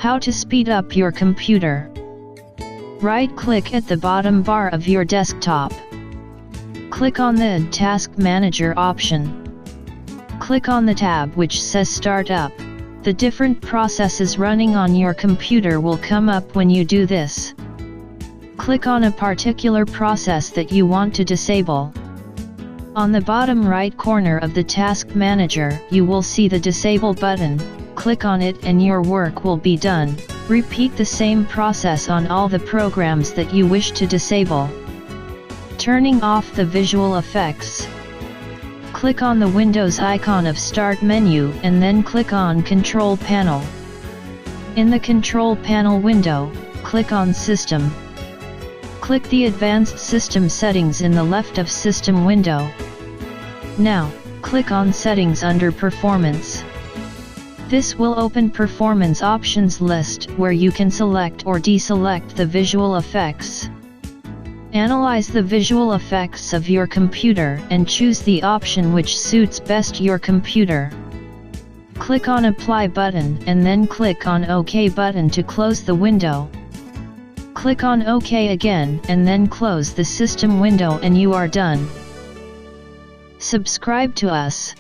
How to speed up your computer. Right-click at the bottom bar of your desktop. Click on the Task Manager option. Click on the tab which says Start Up. The different processes running on your computer will come up when you do this. Click on a particular process that you want to disable. On the bottom right corner of the Task Manager, you will see the Disable button. Click on it and your work will be done. Repeat the same process on all the programs that you wish to disable. Turning off the visual effects. Click on the Windows icon of Start menu and then click on Control Panel. In the Control Panel window, click on System. Click the Advanced System Settings in the left of System window. Now, click on Settings under Performance. This will open Performance Options list where you can select or deselect the visual effects. Analyze the visual effects of your computer and choose the option which suits best your computer. Click on Apply button and then click on OK button to close the window. Click on OK again and then close the system window and you are done. Subscribe to us.